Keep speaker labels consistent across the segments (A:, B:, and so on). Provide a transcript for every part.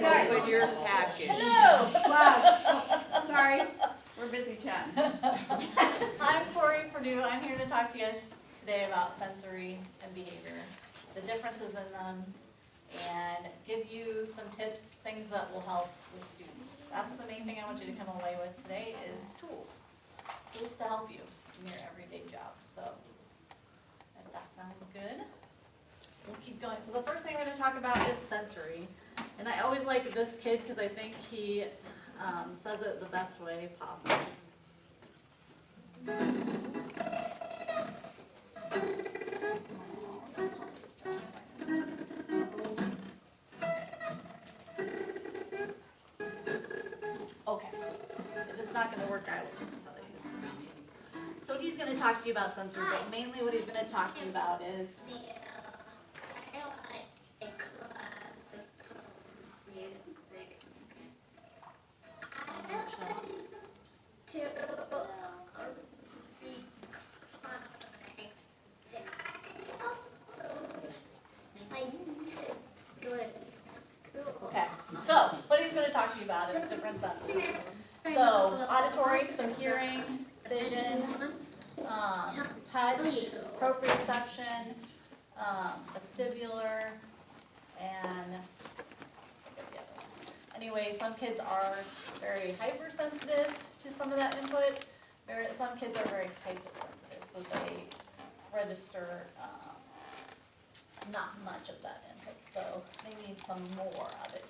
A: guys.
B: Open your package.
A: Hello. Wow. Sorry, we're busy chatting.
C: I'm Corey Purdue. I'm here to talk to you guys today about sensory and behavior, the differences in them, and give you some tips, things that will help with students. That's the main thing I want you to come away with today is tools. Tools to help you in your everyday job. So, if that sounds good, we'll keep going. So the first thing we're going to talk about is sensory. And I always like this kid because I think he says it the best way possible. Okay, if it's not going to work, I will just tell you. So he's going to talk to you about sensory, but mainly what he's going to talk to you about is okay, so what he's going to talk to you about is different senses. So auditory, so hearing, vision, touch, proprioception, vestibular, and anyway, some kids are very hypersensitive to some of that input. Some kids are very hyposensitive, so they register not much of that input, so they need some more of it.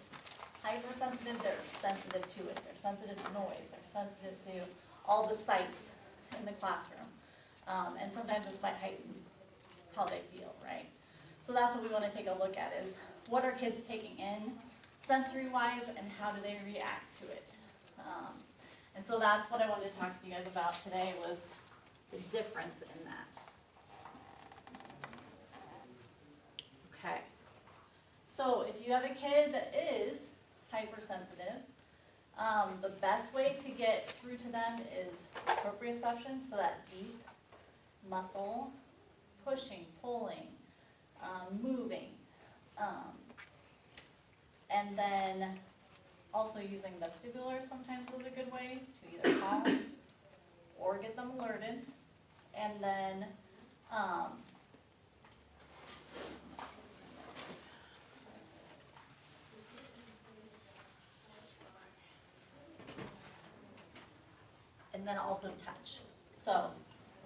C: Hypersensitive, they're sensitive to it. They're sensitive to noise. They're sensitive to all the sights in the classroom. And sometimes this might heighten how they feel, right? So that's what we want to take a look at is what are kids taking in sensory-wise and how do they react to it? And so that's what I wanted to talk to you guys about today was the difference in that. Okay. So if you have a kid that is hypersensitive, the best way to get through to them is proprioception, so that deep muscle, pushing, pulling, moving, and then also using vestibular sometimes is a good way to either pause or get them alerted, and then also touch. So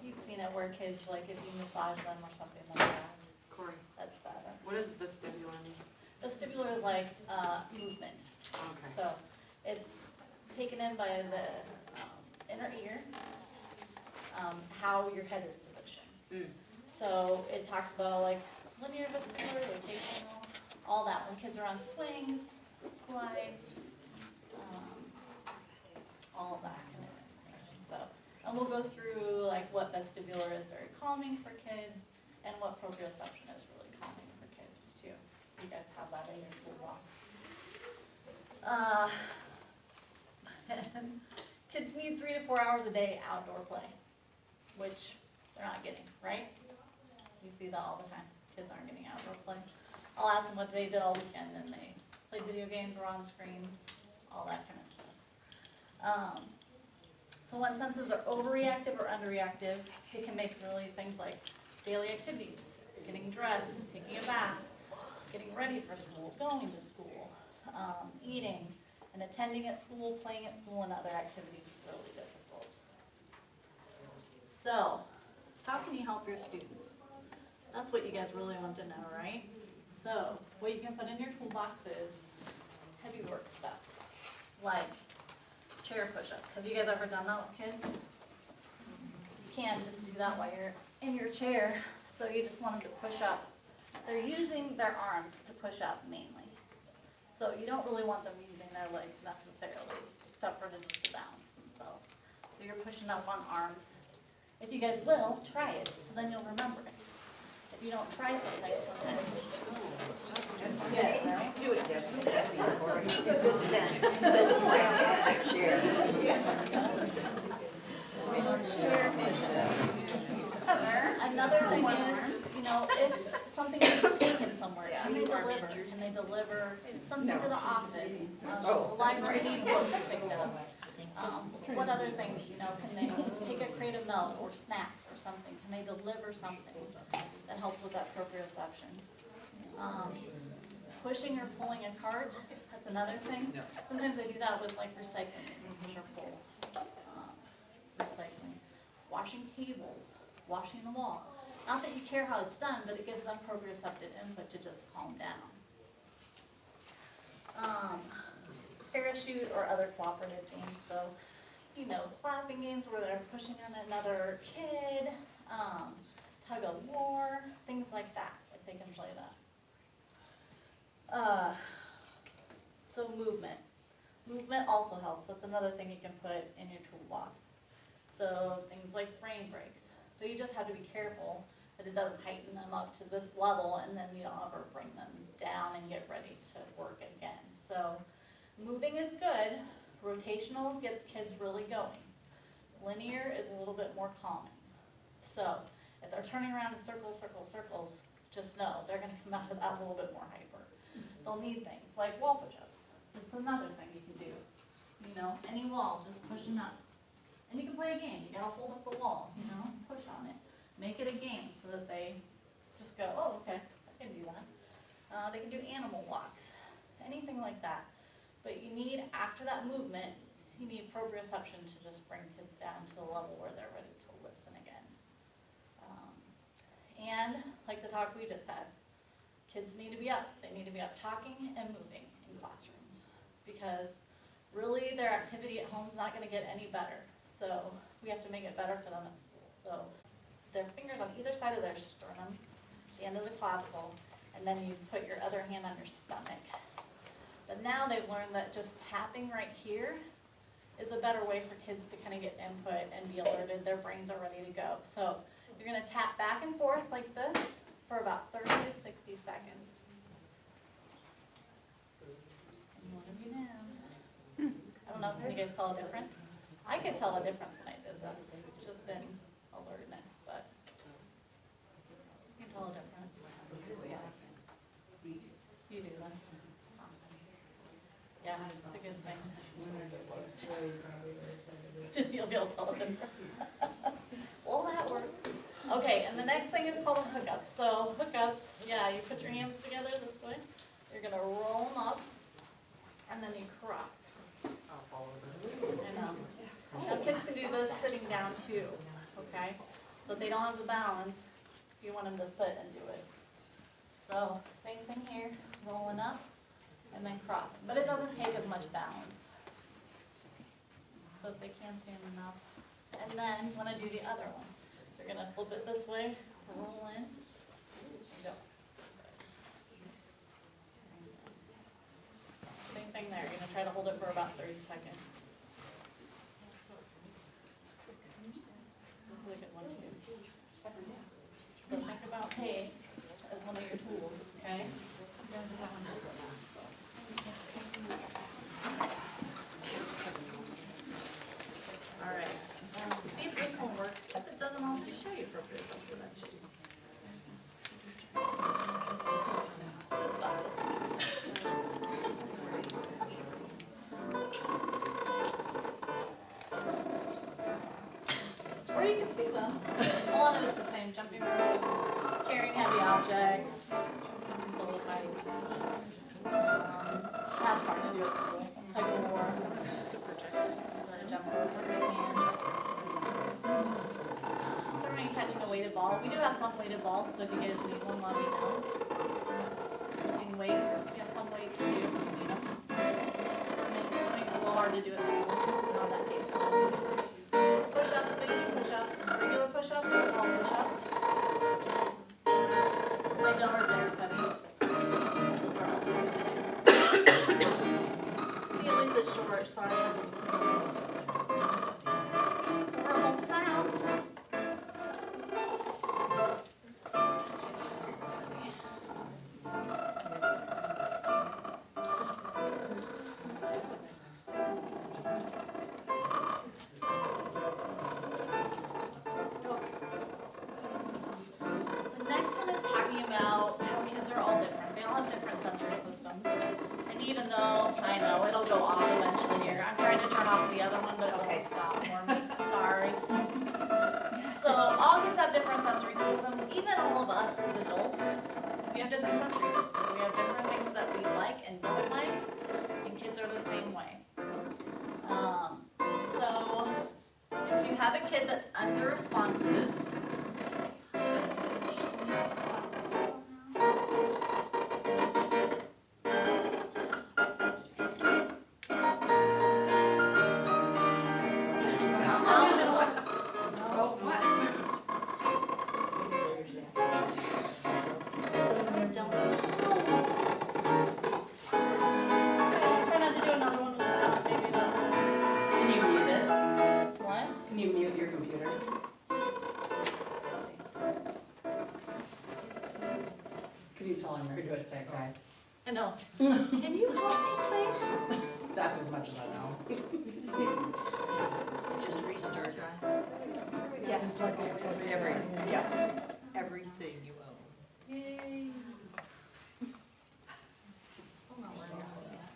C: you've seen it where kids, like if you massage them or something like that,
B: Corey,
C: that's better.
B: what does vestibular mean?
C: Vestibular is like movement.
B: Okay.
C: So it's taken in by the inner ear, how your head is positioned. So it talks about like linear vestibular, rotational, all that. When kids are on swings, slides, all of that kind of information. So, and we'll go through like what vestibular is very calming for kids and what proprioception is really calming for kids too. So you guys have that in your toolbox. Kids need 3 to 4 hours a day outdoor play, which they're not getting, right? You see that all the time. Kids aren't getting outdoor play. I'll ask them what they did all weekend, and they played video games, were on screens, all that kind of stuff. So when senses are overreactive or underreactive, it can make really things like daily activities, getting dressed, taking a bath, getting ready for school, going to school, eating, and attending at school, playing at school, and other activities really difficult. So, how can you help your students? That's what you guys really want to know, right? So, what you can put in your toolbox is heavy work stuff, like chair push-ups. Have you guys ever done that with kids? You can just do that while you're in your chair. So you just want them to push up. They're using their arms to push up mainly. So you don't really want them using their legs necessarily, except for to just balance themselves. So you're pushing up on arms. If you guys will, try it, so then you'll remember it. If you don't try something, sometimes you forget it, right?
D: Do it, Deb. Good scent. Good scent. Share.
C: Another thing is, if something is taken somewhere, can they deliver? Can they deliver something to the office, the library needs books picked up. What other things, can they take a crate of milk or snacks or something? Can they deliver something that helps with that proprioception? Pushing or pulling a cart, that's another thing. Sometimes I do that with like recycling, push or pull. Recycling. Washing tables, washing the wall. Not that you care how it's done, but it gives them proprioceptive input to just calm down. Parachute or other cooperative games, so, clapping games where they're pushing on another kid, tug of war, things like that, if they can play that. So movement. Movement also helps, that's another thing you can put in your toolbox. So things like brain breaks, but you just have to be careful that it doesn't heighten them up to this level and then you don't ever bring them down and get ready to work again. So moving is good, rotational gets kids really going. Linear is a little bit more calming. So if they're turning around in circles, just know they're gonna come out of that a little bit more hyper. They'll need things like wall push-ups. That's another thing you can do. Any wall, just pushing up. And you can play a game, you gotta hold up the wall, push on it. Make it a game so that they just go, oh, okay, I can do that. They can do animal walks, anything like that. But you need, after that movement, you need proprioception to just bring kids down to the level where they're ready to listen again. And like the talk we just had, kids need to be up. They need to be up talking and moving in classrooms because really their activity at home is not going to get any better. So we have to make it better for them at school. So their fingers on either side of their sternum, the end of the clavicle, and then you put your other hand on your stomach. But now they've learned that just tapping right here is a better way for kids to kind of get input and be alerted. Their brains are ready to go. So you're going to tap back and forth like this for about 30 to 60 seconds. And one of you down. I don't know, can you guys tell a difference? I could tell a difference when I did this, just in alertness, but you can tell a difference. Yeah. You do this. Yeah, it's a good thing. You'll be able to tell a difference. Well, that worked. Okay, and the next thing is called a hookup. So hookups, yeah, you put your hands together this way. You're gonna roll them up, and then you cross.
B: I'll follow them.
C: I know. Now kids can do this sitting down too, okay? So if they don't have the balance, you want them to sit and do it. So same thing here, rolling up and then crossing. But it doesn't take as much balance. So if they can't stand enough. And then you want to do the other one. So you're going to flip it this way, roll in, go. Same thing there. You're going to try to hold it for about 30 seconds. This is a good one too. So think about hay as one of your tools, okay? All right. See if this will work. If it doesn't, I'll just show you proprioception. Good stuff. Or you can see them. A lot of it's the same. Jumping rope, carrying heavy objects, jumping bullet heights. That's hard to do at school. Tug of war.
B: It's a projector.
C: Jumping with the right hand. Throwing and catching a weighted ball. We do have some weighted balls, so if you guys need one, let me know. Lifting weights. We have some weights too. You know. Swimming is a little hard to do at school. Not that case for us. Push-ups, baby push-ups. Regular push-ups or wall push-ups. I know are there, Cubby. Those are also there. See, at least it's short, so I have to do some. Verbal sound. The next one is talking about how kids are all different. They all have different sensory systems. I know, it'll go off eventually here. I'm trying to turn off the other one, but it
D: Okay.
C: won't stop for me, sorry. So all kids have different sensory systems, even all of us as adults. We have different sensory systems. We have different things that we like and don't like, and kids are the same way. So if you have a kid that's under responsive,
A: Oh, what?
C: Try not to do another one with that, maybe that'll.
B: Can you mute it?
C: What?
B: Can you mute your computer? Can you tell him you're doing tech guy?
C: I know. Can you help me, please?
B: That's as much as I know.
D: Just restart it.
A: Yeah.
B: Yeah.
D: Everything you own.
C: Yay. Still not letting go yet.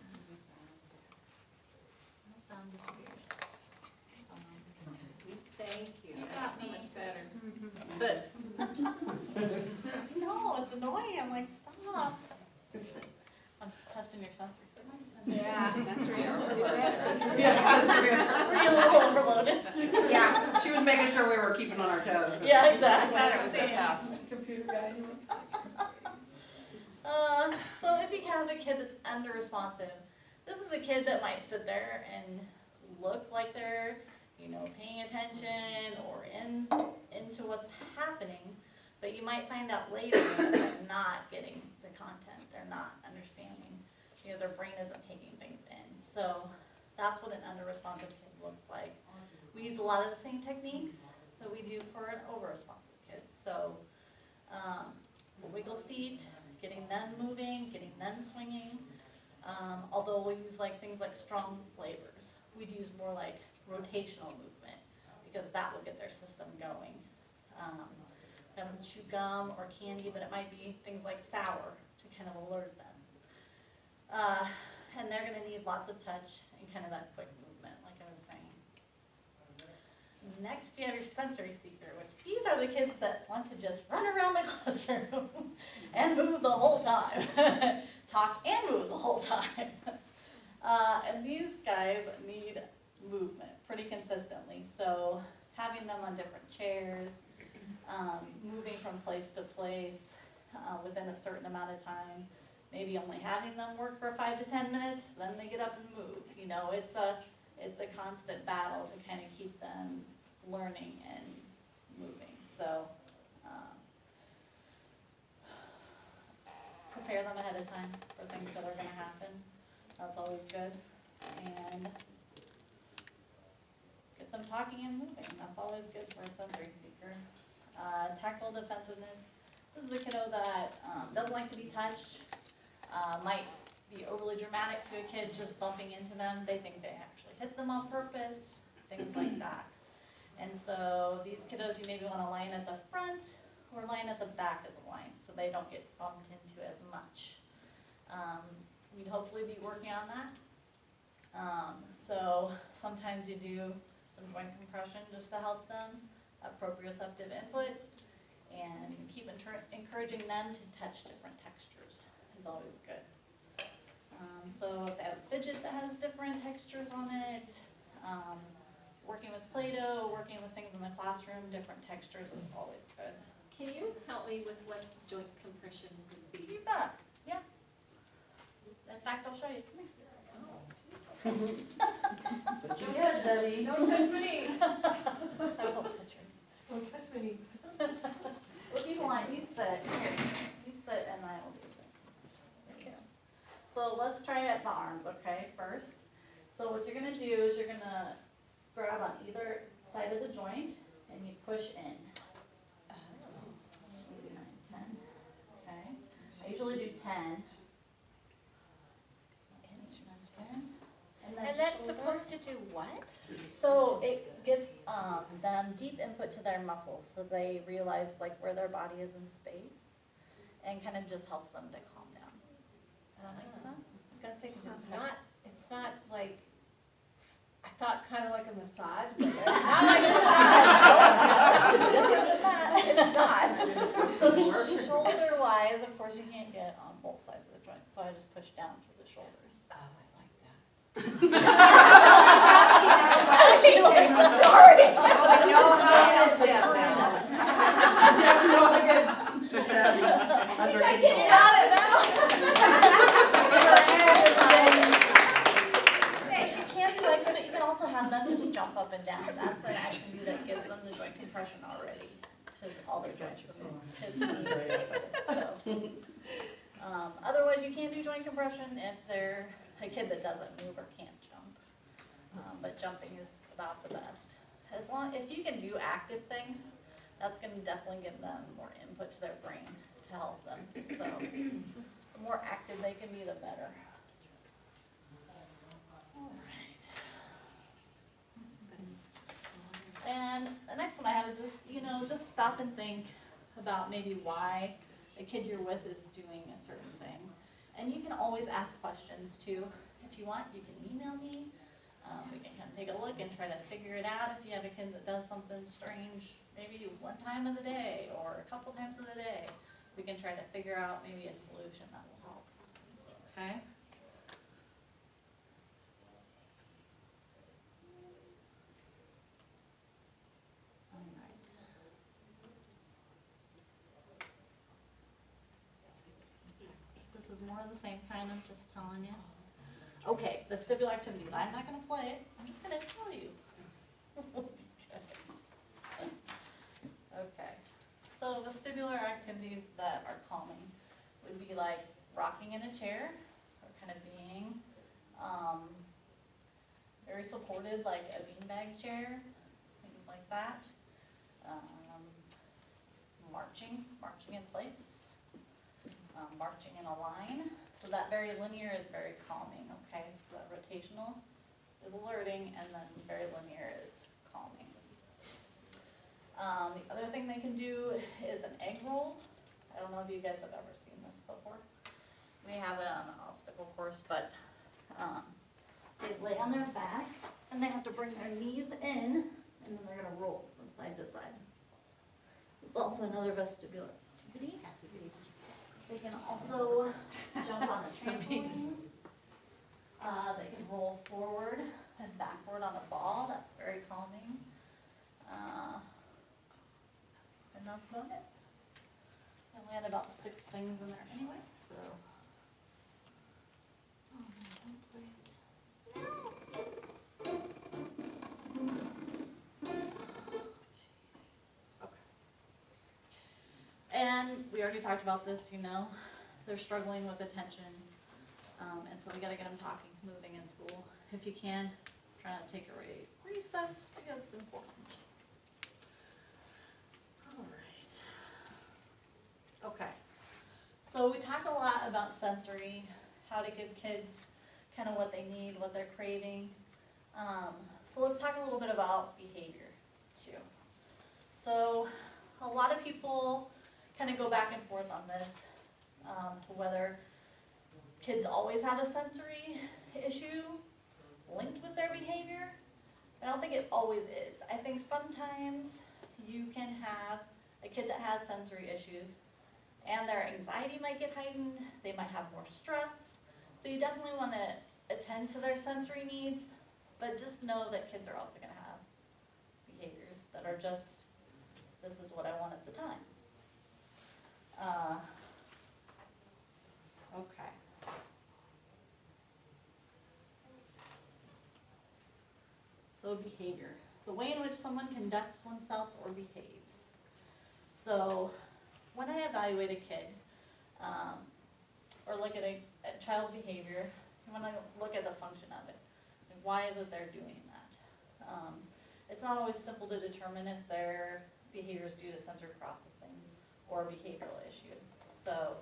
C: No sound distribution.
D: Thank you.
A: That's so much better.
C: But, no, it's annoying, I'm like, stop. I'm just testing your sensors.
A: Yeah, sensory overload.
B: Yeah,
C: We're getting a little overloaded.
B: yeah, she was making sure we were keeping on our toes.
C: Yeah,
A: I
C: exactly.
A: thought it was
C: See?
A: a house. Computer guy.
C: So if you have a kid that's under responsive, this is a kid that might sit there and look like they're, paying attention or into what's happening, but you might find out later that they're not getting the content, they're not understanding, because their brain isn't taking things in. So that's what an under responsive kid looks like. We use a lot of the same techniques that we do for an over responsive kid. So the wiggle seat, getting them moving, getting them swinging. Although we'll use things like strong flavors. We'd use more like rotational movement because that will get their system going. Have them chew gum or candy, but it might be things like sour to kind of alert them. And they're gonna need lots of touch and kind of that quick movement, like I was saying. Next, you have your sensory seeker, which these are the kids that want to just run around the classroom and move the whole time. Talk and move the whole time. And these guys need movement pretty consistently. So having them on different chairs, moving from place to place within a certain amount of time, maybe only having them work for 5 to 10 minutes, then they get up and move. It's a constant battle to kind of keep them learning and moving. So prepare them ahead of time for things that are going to happen. That's always good. And get them talking and moving. That's always good for a sensory seeker. Tactile defensiveness. This is a kiddo that doesn't like to be touched. Might be overly dramatic to a kid just bumping into them. They think they actually hit them on purpose, things like that. And so these kiddos you maybe want to line at the front or line at the back of the line so they don't get bumped into as much. We'd hopefully be working on that. So sometimes you do some joint compression just to help them, proprioceptive input, and keep encouraging them to touch different textures is always good. So if they have a fidget that has different textures on it, working with Play-Doh, working with things in the classroom, different textures is always good.
E: Can you help me with what joint compression would be?
C: You bet, yeah. In fact, I'll show you, come here.
B: Yes, Debbie.
E: Don't touch my knees.
C: I will put you.
A: Don't touch my knees.
C: If you want, you sit, here, you sit and I will do it. There you go. So let's try at the arms, okay, first. So what you're gonna do is you're gonna grab on either side of the joint and you push in. 8, 9, 10, okay. I usually do 10.
E: And that's supposed to do what?
C: So it gives them deep input to their muscles, so they realize where their body is in space, and kind of just helps them to calm down. Does that make sense?
E: I was gonna say, because it's
A: a massage? Like,
C: Not like a massage. It's not. So shoulder wise, of course, you can't get on both sides of the joint, so I just push down through the shoulders.
A: Oh, I like that.
C: She's like, sorry.
B: I know how to do that now.
C: Got it now. You can't do like, but you can also have them just jump up and down. That's an activity that gives them the joint compression already to all their joints, hips, knees, ankles, so. Otherwise, you can't do joint compression if they're a kid that doesn't move or can't jump. But jumping is about the best. If you can do active things, that's gonna definitely give them more input to their brain to help them. So, the more active they can be, the better. And the next one I have is just, just stop and think about maybe why the kid you're with is doing a certain thing. And you can always ask questions too. If you want, you can email me. We can kind of take a look and try to figure it out. If you have a kid that does something strange, maybe one time of the day or a couple times of the day, we can try to figure out maybe a solution that will help. Okay? This is more of the same kind of just telling you. Okay, vestibular activities. I'm not going to play it. I'm just going to tell you. Okay. So vestibular activities that are calming would be like rocking in a chair, or kind of being very supported, like a beanbag chair, things like that. Marching in place, marching in a line. So that very linear is very calming, okay? So that rotational is alerting, and then very linear is calming. The other thing they can do is an egg roll. I don't know if you guys have ever seen this before. We have it on the obstacle course, but they lay on their back, and they have to bring their knees in, and then they're gonna roll from side to side. It's also another vestibular activity. They can also jump on a trampoline. They can roll forward and backward on a ball. That's very calming. And that's about it. I only had about 6 things in there anyway, so. And we already talked about this, they're struggling with attention, and so we gotta get them talking, moving in school. If you can, try not to take a recess because it's important. All right. Okay. So we talked a lot about sensory, how to give kids kind of what they need, what they're craving. So let's talk a little bit about behavior too. So a lot of people kind of go back and forth on this, to whether kids always have a sensory issue linked with their behavior. I don't think it always is. I think sometimes you can have a kid that has sensory issues and their anxiety might get heightened, they might have more stress. So you definitely want to attend to their sensory needs, but just know that kids are also going to have behaviors that are just, this is what I want at the time. Okay. So behavior, the way in which someone conducts oneself or behaves. So when I evaluate a kid, or look at a child's behavior, I want to look at the function of it. And why is it they're doing that? It's not always simple to determine if their behavior is due to sensory processing or a behavioral issue. So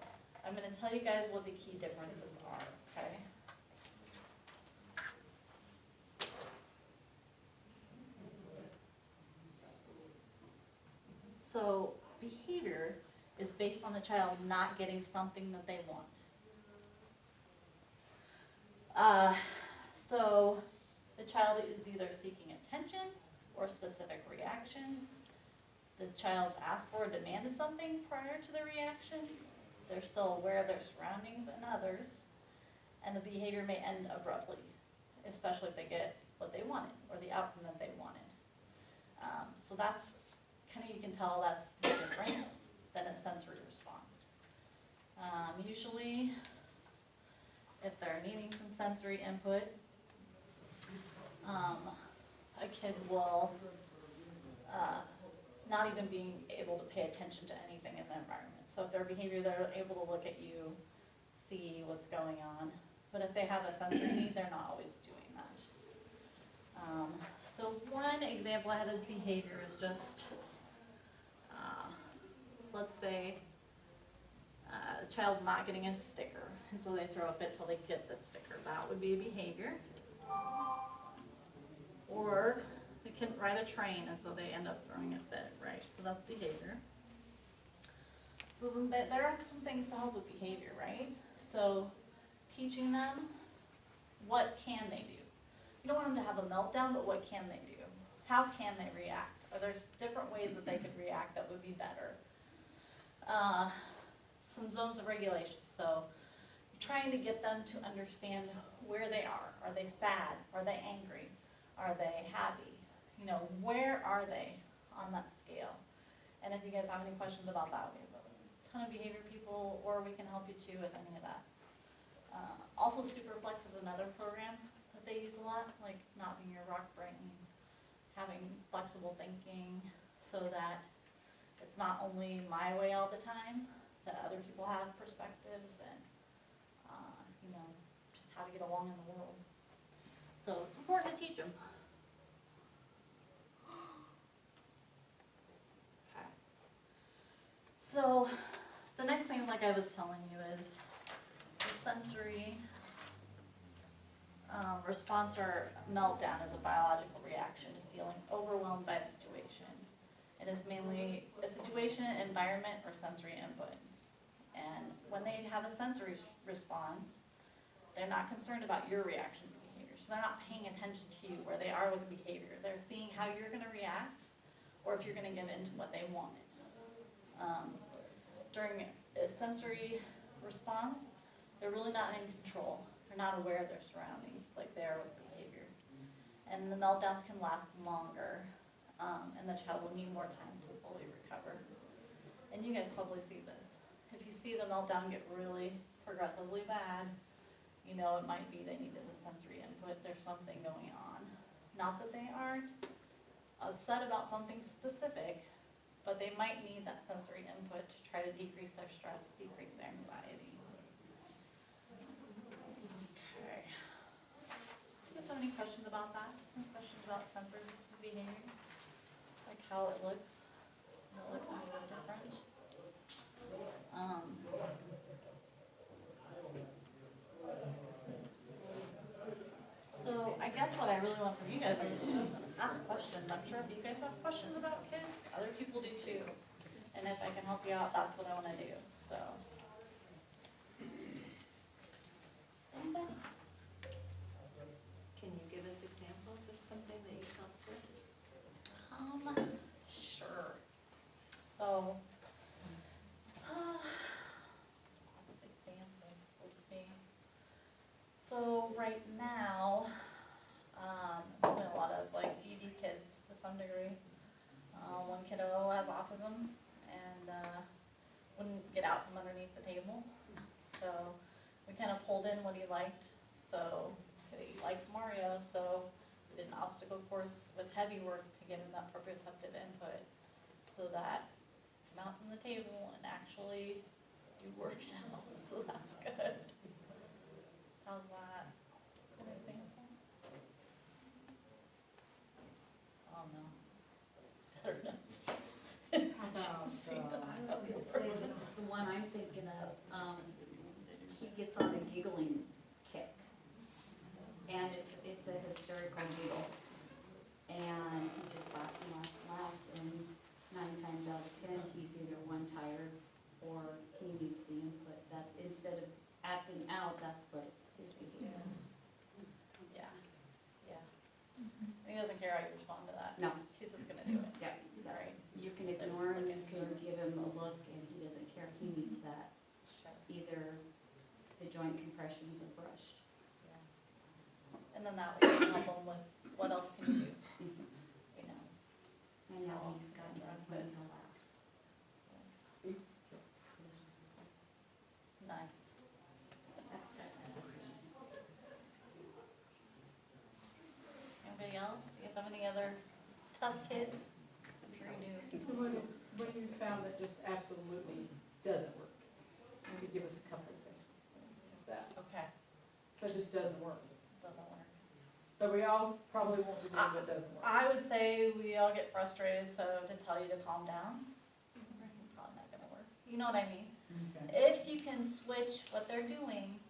C: I'm going to tell you guys what the key differences are, okay? So behavior is based on the child not getting something that they want. So the child is either seeking attention or specific reaction. The child's asked for or demanded something prior to the reaction. They're still aware of their surroundings and others. And the behavior may end abruptly, especially if they get what they wanted or the outcome that they wanted. So that's kind of, you can tell that's different than a sensory response. Usually, if they're needing some sensory input, a kid will not even being able to pay attention to anything in the environment. So if their behavior, they're able to look at you, see what's going on. But if they have a sensory need, they're not always doing that. So one example I had of behavior is just, let's say the child's not getting a sticker, and so they throw a fit till they get the sticker. That would be a behavior. Or they couldn't ride a train, and so they end up throwing a fit, right? So that's behavior. So there are some things to help with behavior, right? So teaching them, what can they do? You don't want them to have a meltdown, but what can they do? How can they react? Are there different ways that they could react that would be better? Some zones of regulation. So you're trying to get them to understand where they are. Are they sad? Are they angry? Are they happy? You know, where are they on that scale? And if you guys have any questions about that, we have a ton of behavior people, or we can help you too with any of that. Also, Superflex is another program that they use a lot, like not being your rock brain, having flexible thinking, so that it's not only my way all the time, that other people have perspectives and, you know, just how to get along in the world. So it's important to teach them. Okay. So the next thing, like I was telling you, is the sensory response or meltdown is a biological reaction to feeling overwhelmed by a situation. It is mainly a situation, environment, or sensory input. And when they have a sensory response, they're not concerned about your reaction to behavior. So they're not paying attention to you where they are with behavior. They're seeing how you're going to react or if you're going to give in to what they wanted. During a sensory response, they're really not in control. They're not aware of their surroundings like they are with behavior. And the meltdowns can last longer, and the child will need more time to fully recover. And you guys probably see this. If you see the meltdown get really progressively bad, you know it might be they needed the sensory input. There's something going on. Not that they aren't upset about something specific, but they might need that sensory input to try to decrease their stress, decrease their anxiety. Okay. Do you guys have any questions about that? Any questions about sensory behavior? Like how it looks? It looks different. So I guess what I really want from you guys is just ask questions. I'm sure if you guys have questions about kids, other people do too. And if I can help you out, that's what I want to do. So. Anybody?
E: Can you give us examples of something that you helped with?
C: Sure. So, lots of examples. Let's see. So right now, I'm doing a lot of like ED kids to some degree. One kiddo has autism and wouldn't get out from underneath the table. So we kind of pulled in what he liked. So he likes Mario, so we did an obstacle course with heavy work to give him that proprioceptive input so that come out from the table and actually do work now. So that's good. How's that? Good example? Oh no.
D: The one I'm thinking of, he gets on a giggling kick. And it's a hysterical giggle. And he just laughs and laughs and laughs, and 9 times out of 10, he's either one, tired, or he needs the input. That instead of acting out, that's what his behavior is.
C: Yeah, yeah. He doesn't care how you respond to that.
D: No.
C: Just then that way you can help them with what else can you do, you know?
D: And now he's got to when he'll ask.
C: Nice.
D: That's.
C: Anybody else? Do you have any other tough kids? I'm sure you do.
F: So what have you found that just absolutely doesn't work? Maybe give us a couple examples of that.
C: Okay,
F: That just doesn't work.
C: doesn't work.
F: But we all probably want to do, but it doesn't work.
C: I would say we all get frustrated, so to tell you to calm down, probably not gonna work. You know what I mean?
F: Okay.
C: If you can switch what they're doing,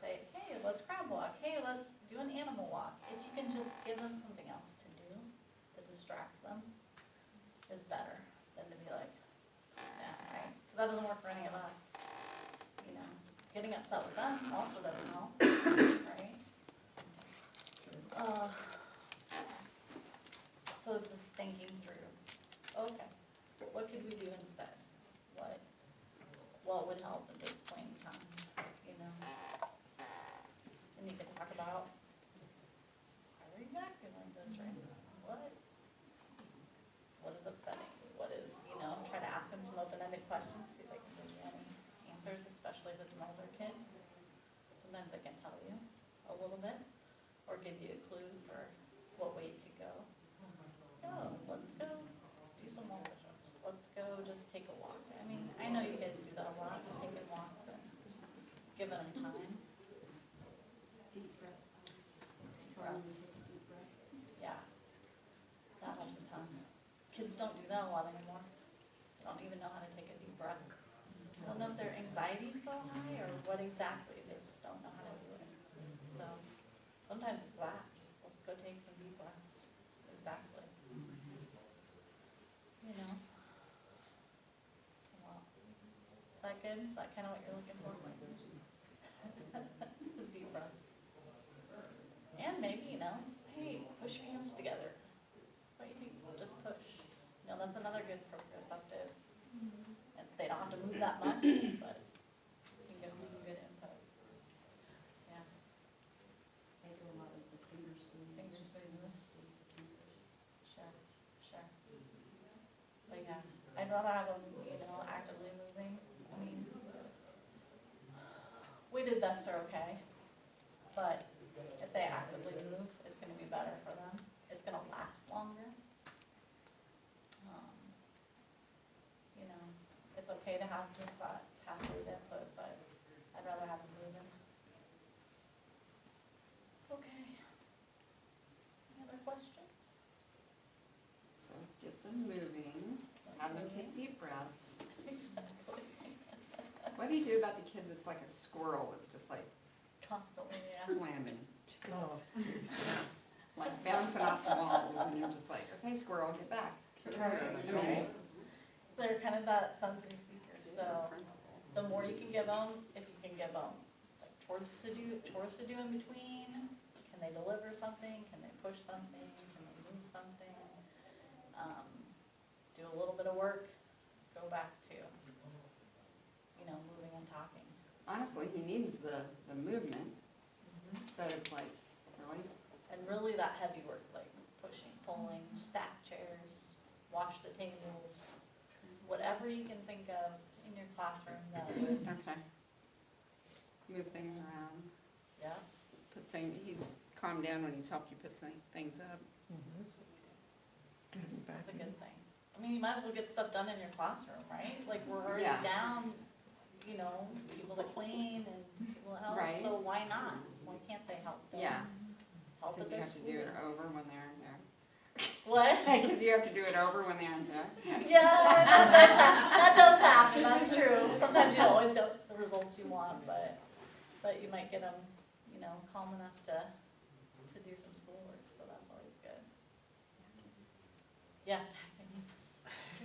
C: say, hey, let's crab walk, hey, let's do an animal walk. If you can just give them something else to do that distracts them, is better than to be like, yeah, right? So that doesn't work for any of us. You know, getting upset with them also doesn't help, right? So it's just thinking through, okay, what could we do instead? What would help at this point in time, you know? And you can talk about, why are you acting like this right now? What is upsetting? What is, you know, try to ask them some open-ended questions, see if they can give you any answers, especially if it's an older kid. Sometimes they can tell you a little bit, or give you a clue for what way you could go. Oh, let's go do some more push-ups. Let's go just take a walk. I mean, I know you guys do that a lot, taking walks and giving them time.
D: Deep breaths.
C: Breaths.
D: Deep breath.
C: Yeah, that helps a ton. Kids don't do that a lot anymore. They don't even know how to take a deep breath. I don't know if their anxiety's so high or what exactly, they just don't know how to do it. So, sometimes it's that, just let's go take some deep breaths. Exactly. You know? Well, is that good? Is that kind of what you're looking for? Just deep breaths. And maybe, you know, hey, push your hands together. What do you think? Just push. You know, that's another good proprioceptive. And they don't have to move that much, but you can give them some good input. Yeah,
D: They do a lot of the finger swings.
C: Finger swings.
D: Squeeze the fingers.
C: sure, sure. But yeah, I'd rather have them, you know, actively moving. I mean, weighted vests are okay, but if they actively move, it's gonna be better for them. It's gonna last longer. You know, it's okay to have just that passive input, but I'd rather have them moving. Okay. Any other questions?
A: So get them moving, have them take deep breaths.
C: Exactly.
A: What do you do about the kid that's like a squirrel, that's just like
C: Constantly, yeah.
A: slamming,
F: Oh,
A: like bouncing off the walls, and you're just like, okay, squirrel, get back. I mean,
C: They're kind of that sensory seeker, so the more you can give them, if you can give them like chores to do in between, can they deliver something, can they push something, can they move something? Do a little bit of work, go back to, you know, moving and talking.
A: honestly, he needs the movement, but it's like, really?
C: And really that heavy work, like pushing, pulling, stack chairs, wash the tables, whatever you can think of in your classroom that would,
A: Okay. Move things around,
C: yeah,
A: he's calmed down when he's helped you put things up.
C: that's a good thing. I mean, you might as well get stuff done in your classroom, right? Like, we're already
A: Yeah.
C: down, you know, people to clean and people to help,
A: Right.
C: so why not? Why can't they help them?
A: Yeah,
C: Help at
A: because you
C: their
A: have to do it
C: school.
A: over when they're there.
C: What?
A: Because you have to do it over when they're there.
C: Yeah, that does happen, that's true. Sometimes you don't always get the results you want, but you might get them, you know, calm enough to do some schoolwork, so that's always good. Yeah,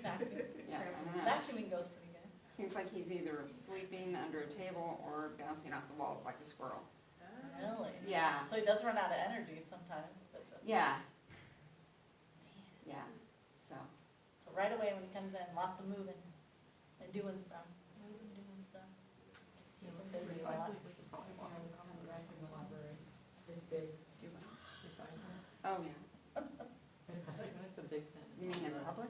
C: vacuuming.
A: Yeah, I don't know.
C: Vacuuming goes pretty good.
A: Seems like he's either sleeping under a table or bouncing off the walls like a squirrel.
C: Really?
A: Yeah.
C: So he does run out of energy sometimes, but
A: Yeah. Yeah, so,
C: so right away when he comes in, lots of moving and doing stuff. Doing stuff. Just keep him busy a lot.
F: I was coming back from the library. It's big.
A: do Oh, yeah. You mean in public?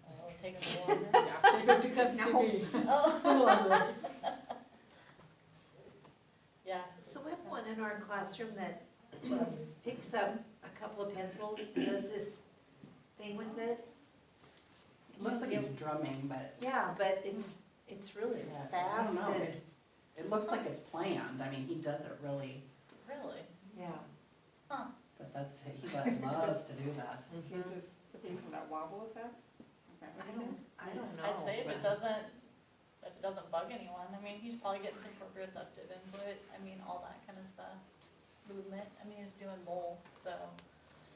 C: Oh, take a longer.
F: Yeah, they're gonna come see
A: No.
F: me.
C: Oh. Yeah.
B: So we have one in our classroom that picks up a couple of pencils, does this thing with it.
G: It looks like it's drumming, but
B: Yeah, but it's really
G: I
B: fast
G: don't know.
B: and,
G: It looks like it's planned. I mean, he does it really,
C: Really?
B: yeah.
G: but he loves to do that.
A: So you're just looking for that wobble effect? Is that what it is?
B: I don't know.
C: I'd say if it doesn't bug anyone, I mean, he's probably getting some proprioceptive input, I mean, all that kind of stuff. Movement, I mean, he's doing both, so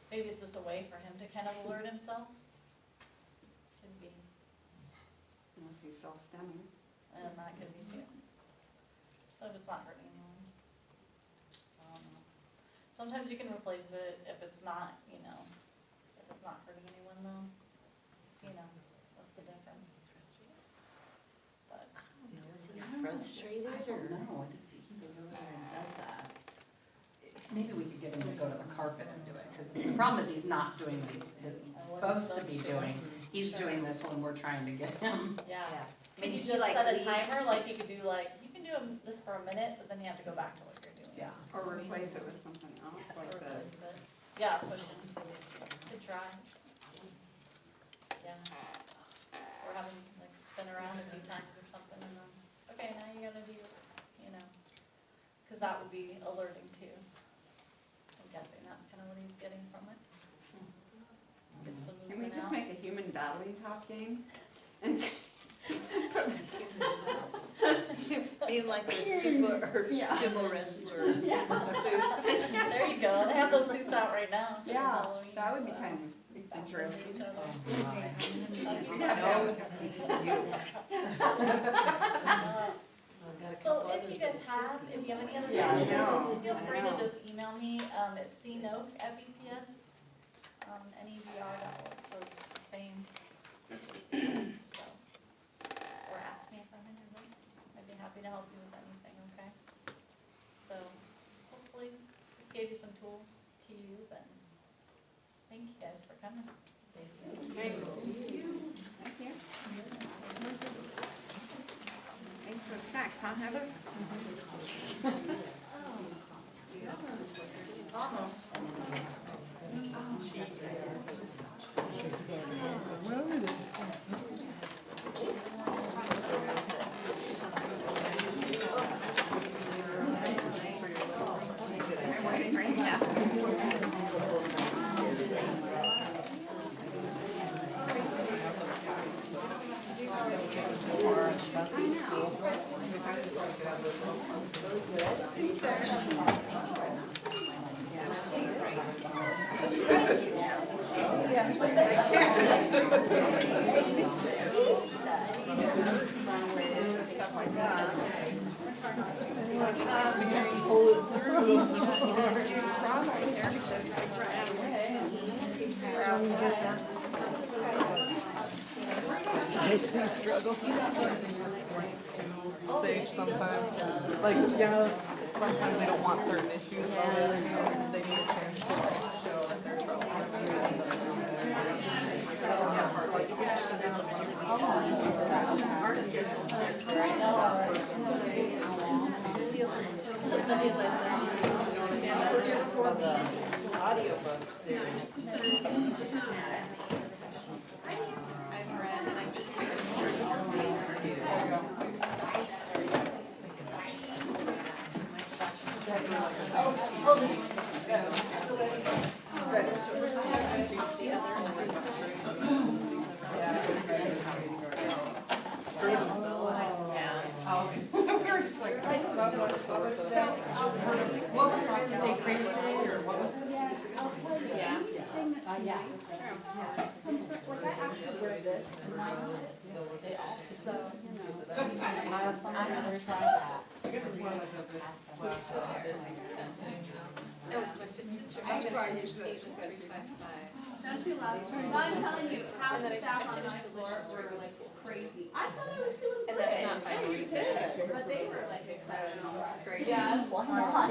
C: maybe it's just a way for him to kind of alert himself. Could be,
A: Unless he's self-stemming.
C: and that could be too. But if it's not hurting anyone. I don't know. Sometimes you can replace it if it's not, if it's not hurting anyone though, what's the difference? But,
B: Frustrated
G: I don't know. He goes over there and does that. Maybe we could get him to go to the carpet and do it, because the problem is he's not doing what he's supposed to be doing. He's doing this when we're trying to get him.
C: yeah.
B: Yeah.
C: Can
B: Maybe
C: you
B: he
C: just
B: like
C: set a
B: leaves-
C: timer, like you could do this for a minute, but then you have to go back to what you're doing.
G: Yeah.
A: Or replace it with something else,
C: Or
A: like the,
C: replace it. Yeah, pushing, good try. Yeah. Or having, spin around a few times or something and then, okay, now you gotta do, cause that would be alerting too. I'm guessing that's kinda what he's getting from it. Get some
A: can we
C: movement
A: just
C: out.
A: make a human battling top game?
B: Being like a sumo wrestler.
C: There you go, they have those suits out right now. for
A: Yeah,
C: Halloween,
A: that would be
C: so.
A: kind of interesting.
C: Each other. So if you guys if you have any other
A: Yeah, I
C: questions,
A: know,
C: feel
A: I
C: free
A: know.
C: to just email me, it's cnoke@bps, nevr.org, so it's the same. So, or ask me if I'm in your room, I'd be happy to help you with anything, okay? So, hopefully, this gave you some tools to use, and thank you guys for coming.
A: Thank you. Thanks for the snacks, huh, Heather?
C: Almost.
A: I'm waiting right now. Stuff like that.
H: Makes me struggle. Safe sometimes. Like, sometimes they don't want certain issues, but they need a chance to show that they're troubled.
A: I've read and I just. We were just like, what was
G: Stay crazy day, or what was it?
A: Yeah. I'm sorry, usually it's at 2:55.
I: Well, I'm telling you, half the staff on my floor were like crazy. I thought I was doing
B: And
I: good,
B: that's not my reason.
I: but they were like exceptional.
A: Great.
I: Yes.
C: Why not?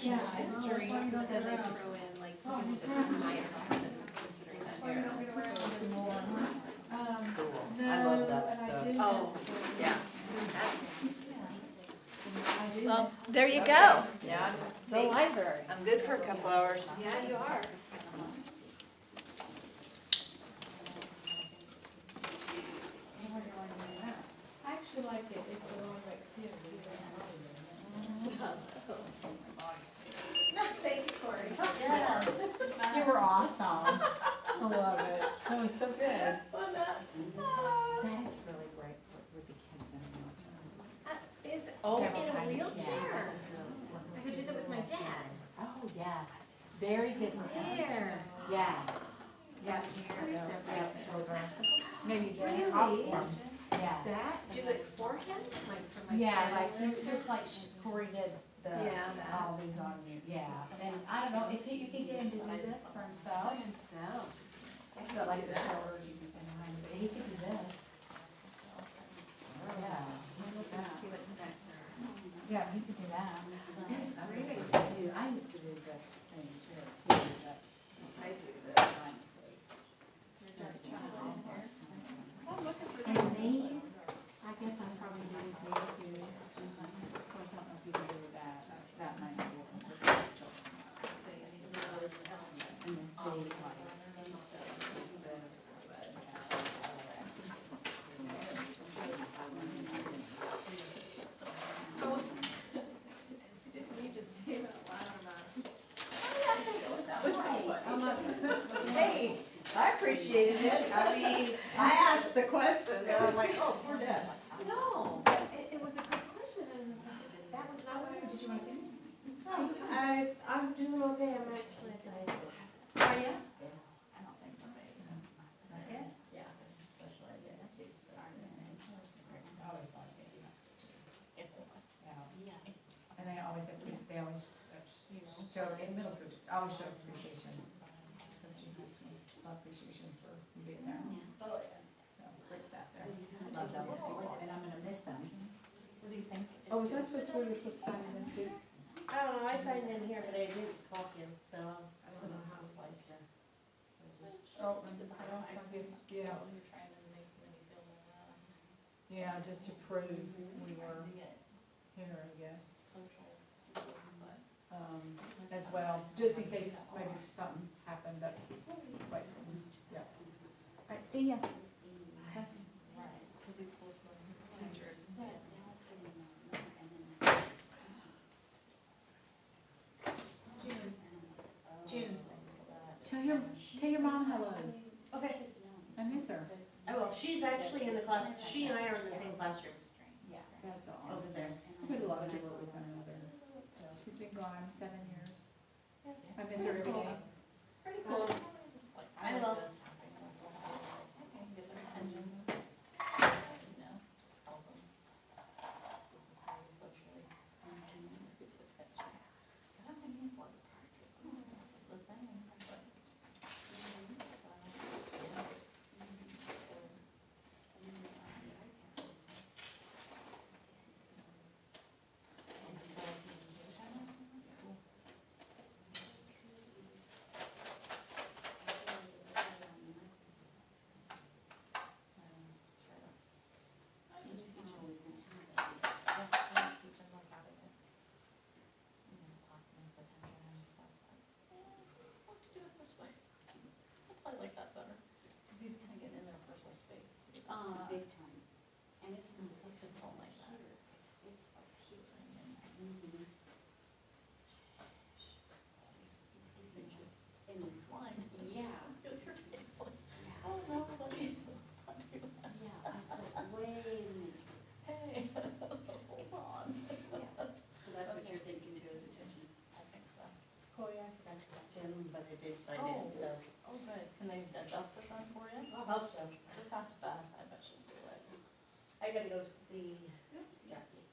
E: traditional history, because then they throw in like things that you might not have been considering that era.
H: I love that stuff.
E: Oh, yeah, that's,
C: Well, there you go.
B: Yeah.
C: The library.
B: I'm good for a couple hours.
E: yeah, you are.
F: I actually like it, it's a long way too.
E: Thank you, Corey.
C: Yes.
F: You were awesome. I love it. That was so good.
A: That is really great with the kids in the
E: Is,
A: Oh,
E: in
A: several
E: a
A: times,
E: wheelchair? I could do that with my dad.
A: Oh, yes. Very good for him.
E: There.
A: Yes. Yeah, here, yeah, shoulder. Maybe this.
E: Really?
A: Yes.
E: That, do it for him, like for my
A: Yeah,
E: dad?
A: like, just like Corey did the,
E: Yeah, that.
A: all these on you, yeah. And I don't know, if you could get him to do this for himself,
E: Himself.
A: but like the shoulders, you can stand behind, but he could do this. Yeah.
E: See what's next there.
A: Yeah, he could do that.
E: That's great.
A: I used to do this thing too, but I do the sinuses. And these, I guess I'm probably doing these too. Of course, I don't know if you can do that might be. And then feet,
E: You just say it out loud about.
B: Hey, I appreciated it. I mean, I asked the questions and I'm like, oh, we're done.
E: No, it was a good question and that was not what I was. Did you want to see me?
I: I'm doing okay, I'm actually at the high school.
E: Oh, yeah?
A: I don't think so.
E: Yeah.
A: Yeah, special ed, yeah, too, so. I always thought they do school too. Yeah. And they always, they always show, in middle school, always show appreciation. Especially high school, a lot of appreciation for you being there. So, great staff there. Love those people, and I'm gonna miss them.
C: What do you think?
F: Oh, was I supposed to, we were supposed to sign in this too?
I: I don't know, I signed in here, but I didn't clock in, so I don't know how it applies to.
F: Oh, I guess, yeah,
C: You're trying to make somebody feel more,
F: yeah, just to prove we were here, I guess.
C: social, but.
F: As well, just in case maybe something happened, that's, like, yeah.
A: All right, see ya.
C: Right, because he's close to his teachers.
A: June, tell your mom hello.
I: Okay,
A: I miss her.
I: I will, she's actually in the class, she and I are in the same classroom
A: Yeah. That's
I: over
A: awesome.
I: there.
A: Oh,
F: We had a lot of good work with one another. She's been gone 7 years. I miss her every day.
I: Pretty cool.
C: I
I: will.
C: Get their attention. You know, just tells them. How you socially. Gets attention. I don't think it's like practice. The thing, but. I like that better, because he's kind of getting in their personal space.
D: Big time. And it's not such a
C: Something like that.
D: It's like here.
C: It's like flying.
D: Yeah,
C: Feel your face like,
D: yeah,
C: oh no, buddy, let's not do that.
D: yeah, it's like, wait a minute.
C: Hey, hold on.
D: Yeah. So that's what you're thinking too, is attention.
C: I think so.
I: Chloe, I forgot to talk to him, but I did sign in, so
C: Oh, good. Can they adjust it then for you?
I: I'll help them.
C: Just ask Beth, I bet she'll do it.
I: I gotta go see Jackie.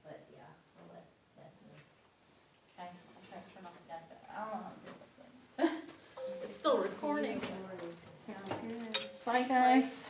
I: But yeah, I'll let know.
C: Okay, I'll try to turn off the gas. I don't know how to do the thing. It's still recording.
A: Sounds good.
C: Bye, guys.